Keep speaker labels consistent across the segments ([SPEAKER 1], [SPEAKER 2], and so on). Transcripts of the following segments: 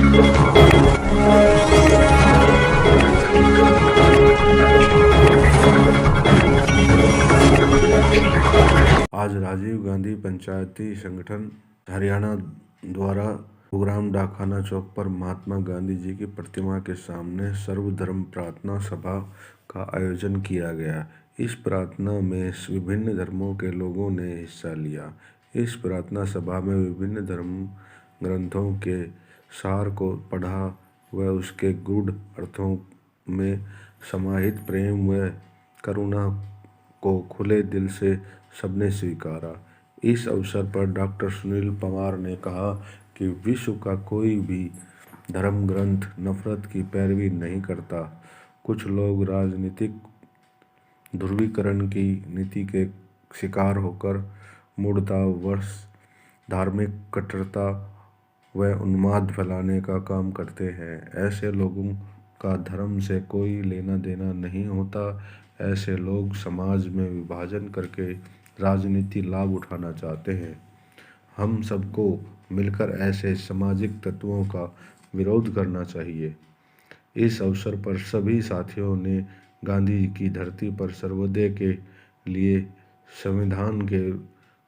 [SPEAKER 1] आज राजीव गांधी पंचायती संगठन हरियाणा द्वारा गुरुग्राम डाकखाना चौक पर महात्मा गांधी जी की प्रतिमा के सामने सर्वधर्म प्रार्थना सभा का आयोजन किया गया। इस प्रार्थना में विभिन्न धर्मों के लोगों ने हिस्सा लिया। इस प्रार्थना सभा में विभिन्न धर्म ग्रंथों के सार को पढ़ा व उसके गूढ़ अर्थों में समाहित प्रेम व करुणा को खुले दिल से सबने स्वीकारा। इस अवसर पर डॉक्टर सुनील पंवार ने कहा कि विश्व का कोई भी धर्म ग्रंथ नफरत की पैरवी नहीं करता। कुछ लोग राजनीतिक ध्रुवीकरण की नीति के शिकार होकर मूढ़तावश धार्मिक कट्टरता व उन्माद फैलाने का काम करते हैं। ऐसे लोगों का धर्म से कोई लेना देना नहीं होता। ऐसे लोग समाज में विभाजन करके राजनीति लाभ उठाना चाहते हैं। हम सबको मिलकर ऐसे सामाजिक तत्वों का विरोध करना चाहिए। इस अवसर पर सभी साथियों ने गांधी की धरती पर सर्वोदय के लिए संविधान के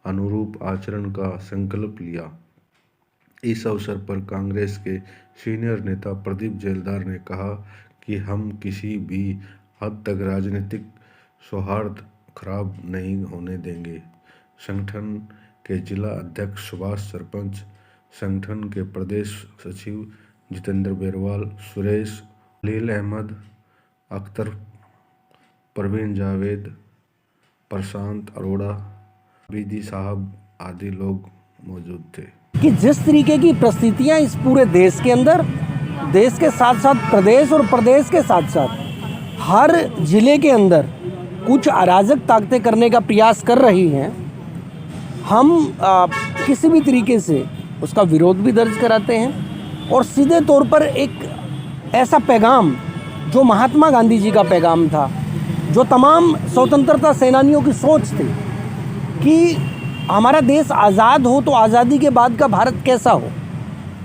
[SPEAKER 1] अनुरूप आचरण का संकल्प लिया। इस अवसर पर कांग्रेस के सीनियर नेता प्रदीप जेलदार ने कहा कि हम किसी भी हद तक राजनीतिक सौहार्द खराब नहीं होने देंगे। संगठन के जिला अध्यक्ष सुभाष सरपंच, संगठन के प्रदेश सचिव जितेंद्र बेरवाल, सुरेश, खलील अहमद, अख्तर, परवीन जावेद, प्रशांत अरोड़ा, बीदी साहब आदि लोग मौजूद थे।
[SPEAKER 2] कि जिस तरीके की परिस्थितियां इस पूरे देश के अंदर, देश के साथ साथ प्रदेश और प्रदेश के साथ साथ हर जिले के अंदर कुछ अराजक ताकतें करने का प्रयास कर रही हैं, हम किसी भी तरीके से उसका विरोध भी दर्ज कराते हैं और सीधे तौर पर एक ऐसा पैगाम जो महात्मा गांधी जी का पैगाम था, जो तमाम स्वतंत्रता सेनानियों की सोच थी कि हमारा देश आज़ाद हो तो आज़ादी के बाद का भारत कैसा हो,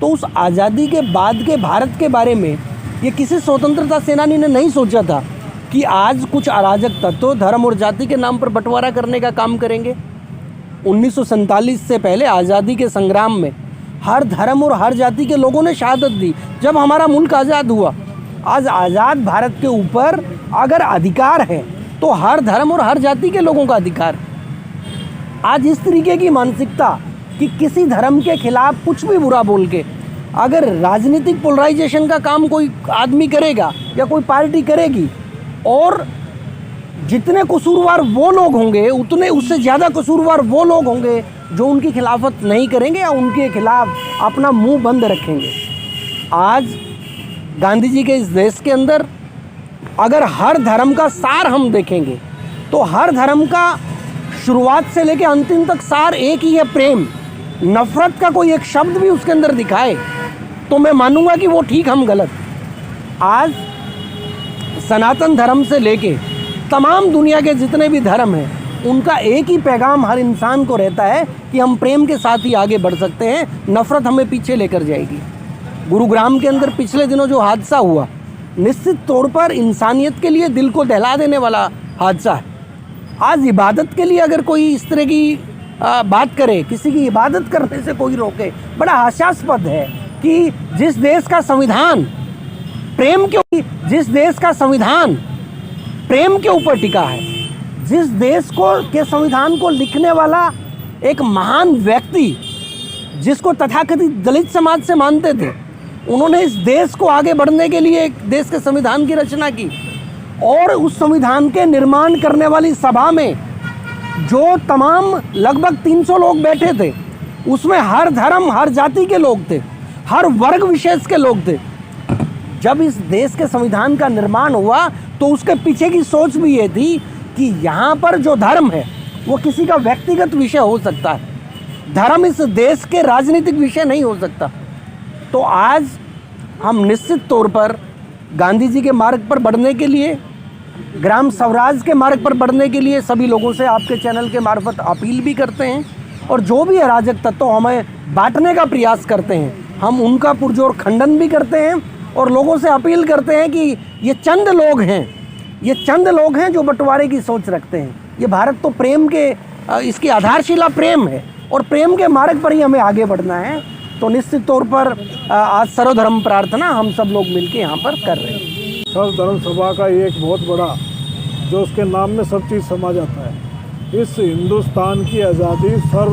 [SPEAKER 2] तो उस आज़ादी के बाद के भारत के बारे में ये किसी स्वतंत्रता सेनानी ने नहीं सोचा था कि आज कुछ अराजक तत्व धर्म और जाति के नाम पर बंटवारा करने का काम करेंगे। 1947 से पहले आज़ादी के संग्राम में हर धर्म और हर जाति के लोगों ने शहादत दी। जब हमारा मुल्क आज़ाद हुआ, आज आज़ाद भारत के ऊपर अगर अधिकार है तो हर धर्म और हर जाति के लोगों का अधिकार है। आज इस तरीके की मानसिकता कि किसी धर्म के खिलाफ कुछ भी बुरा बोल के अगर राजनीतिक पोलराइजेशन का काम कोई आदमी करेगा या कोई पार्टी करेगी, और जितने कसूरवार वो लोग होंगे उतने उससे ज़्यादा कसूरवार वो लोग होंगे जो उनकी खिलाफत नहीं करेंगे या उनके खिलाफ अपना मुंह बंद रखेंगे। आज गांधी जी के इस देश के अंदर अगर हर धर्म का सार हम देखेंगे तो हर धर्म का शुरुआत से लेकर अंतिम तक सार एक ही है, प्रेम। नफरत का कोई एक शब्द भी उसके अंदर दिखाए तो मैं मानूंगा कि वो ठीक, हम गलत। आज सनातन धर्म से लेके तमाम दुनिया के जितने भी धर्म हैं, उनका एक ही पैगाम हर इंसान को रहता है कि हम प्रेम के साथ ही आगे बढ़ सकते हैं, नफरत हमें पीछे लेकर जाएगी। गुरुग्राम के अंदर पिछले दिनों जो हादसा हुआ, निश्चित तौर पर इंसानियत के लिए दिल को दहला देने वाला हादसा है। आज इबादत के लिए अगर कोई इस तरह की बात करे, किसी की इबादत करने से कोई रोके, बड़ा हास्यास्पद है कि जिस देश का संविधान प्रेम के ऊपर टिका है, जिस देश के संविधान को लिखने वाला एक महान व्यक्ति जिसको तथाकथित दलित समाज से मानते थे, उन्होंने इस देश को आगे बढ़ने के लिए एक देश के संविधान की रचना की, और उस संविधान के निर्माण करने वाली सभा में जो तमाम लगभग 300 लोग बैठे थे, उसमें हर धर्म हर जाति के लोग थे, हर वर्ग विशेष के लोग थे। जब इस देश के संविधान का निर्माण हुआ तो उसके पीछे की सोच भी ये थी कि यहाँ पर जो धर्म है वो किसी का व्यक्तिगत विषय हो सकता है, धर्म इस देश के राजनीतिक विषय नहीं हो सकता। तो आज हम निश्चित तौर पर गांधी जी के मार्ग पर बढ़ने के लिए, ग्राम स्वराज के मार्ग पर बढ़ने के लिए सभी लोगों से आपके चैनल के मार्फत अपील भी करते हैं, और जो भी अराजक तत्व हमें बांटने का प्रयास करते हैं हम उनका पुरजोर खंडन भी करते हैं और लोगों से अपील करते हैं कि ये चंद लोग हैं जो बंटवारे की सोच रखते हैं। ये भारत तो प्रेम के इसकी आधारशिला प्रेम है और प्रेम के मार्ग पर ही हमें आगे बढ़ना है। तो निश्चित तौर पर आज सर्वधर्म प्रार्थना हम सब लोग मिलके यहाँ पर कर रहे हैं।
[SPEAKER 3] सर्वधर्म सभा का ये एक बहुत बड़ा, जो उसके नाम में सब चीज़ समा जाता है। इस हिंदुस्तान की आज़ादी सर्व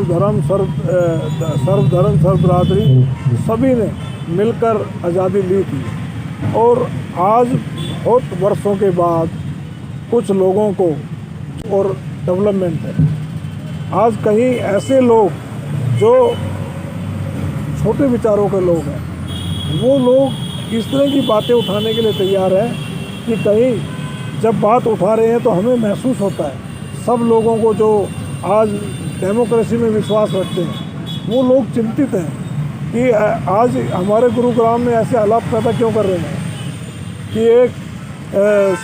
[SPEAKER 3] बरादरी सभी ने मिलकर आज़ादी ली थी और आज बहुत वर्षों के बाद कुछ लोगों को और डेवलपमेंट है। आज कहीं ऐसे लोग जो छोटे विचारों के लोग हैं, वो लोग इस तरह की बातें उठाने के लिए तैयार हैं कि कहीं जब बात उठा रहे हैं तो हमें महसूस होता है सब लोगों को जो आज डेमोक्रेसी में विश्वास रखते हैं वो लोग चिंतित हैं कि आज हमारे गुरुग्राम में ऐसे हालात पैदा क्यों कर रहे हैं कि एक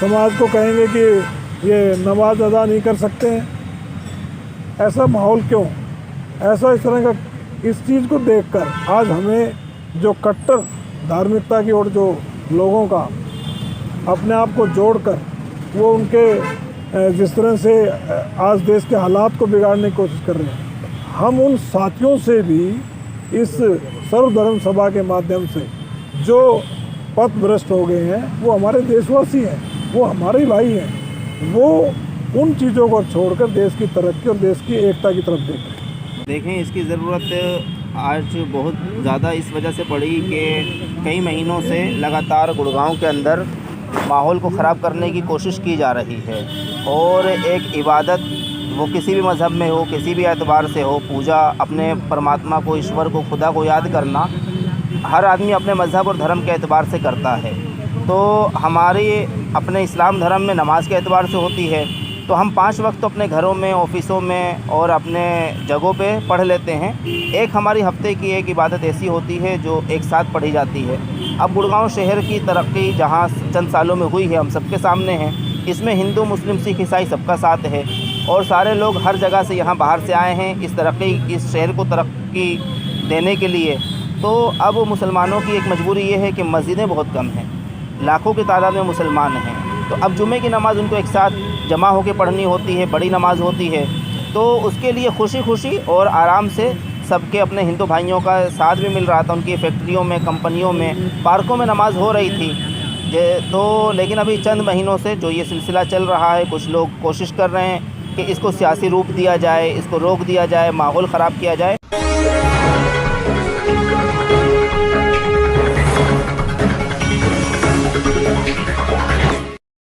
[SPEAKER 3] समाज को कहेंगे कि ये नमाज अदा नहीं कर सकते हैं। ऐसा माहौल क्यों, ऐसा इस तरह का, इस चीज़ को देखकर आज हमें जो कट्टर धार्मिकता की ओर जो लोगों का अपने आप को जोड़कर वो उनके जिस तरह से आज देश के हालात को बिगाड़ने की कोशिश कर रहे हैं, हम उन साथियों से भी इस सर्वधर्म सभा के माध्यम से जो पथभ्रष्ट हो गए हैं, वो हमारे देशवासी हैं, वो हमारे भाई हैं, वो उन चीज़ों को छोड़कर देश की तरक्की और देश की एकता की तरफ
[SPEAKER 4] देखें। इसकी ज़रूरत आज बहुत ज़्यादा इस वजह से पड़ी कि कई महीनों से लगातार गुड़गांव के अंदर माहौल को ख़राब करने की कोशिश की जा रही है और एक इबादत, वो किसी भी मज़हब में हो, किसी भी एतबार से हो, पूजा, अपने परमात्मा को, ईश्वर को, खुदा को याद करना हर आदमी अपने मज़हब और धर्म के एतबार से करता है। तो हमारी अपने इस्लाम धर्म में नमाज के एतबार से होती है, तो हम 5 वक्त तो अपने घरों में, ऑफिसों में और अपने जगहों पे पढ़ लेते हैं। एक हमारी हफ्ते की एक इबादत ऐसी होती है जो एक साथ पढ़ी जाती है। अब गुड़गांव शहर की तरक्की जहाँ चंद सालों में हुई है, हम सबके सामने है। इसमें हिंदू, मुस्लिम, सिख, ईसाई सबका साथ है और सारे लोग हर जगह से यहाँ बाहर से आए हैं इस शहर को तरक्की देने के लिए। तो अब मुसलमानों की एक मजबूरी ये है कि मस्जिदें बहुत कम हैं, लाखों की तादाद में मुसलमान हैं, तो अब जुमे की नमाज़ उनको एक साथ जमा होकर पढ़नी होती है, बड़ी नमाज होती है। तो उसके लिए खुशी खुशी और आराम से सबके अपने हिंदू भाइयों का साथ भी मिल रहा था। उनकी फैक्ट्रियों में, कंपनियों में, पार्कों में नमाज हो रही थी। तो लेकिन अभी चंद महीनों से जो ये सिलसिला चल रहा है, कुछ लोग कोशिश कर रहे हैं कि इसको सियासी रूप दिया जाए, इसको रोक दिया जाए, माहौल ख़राब किया जाए।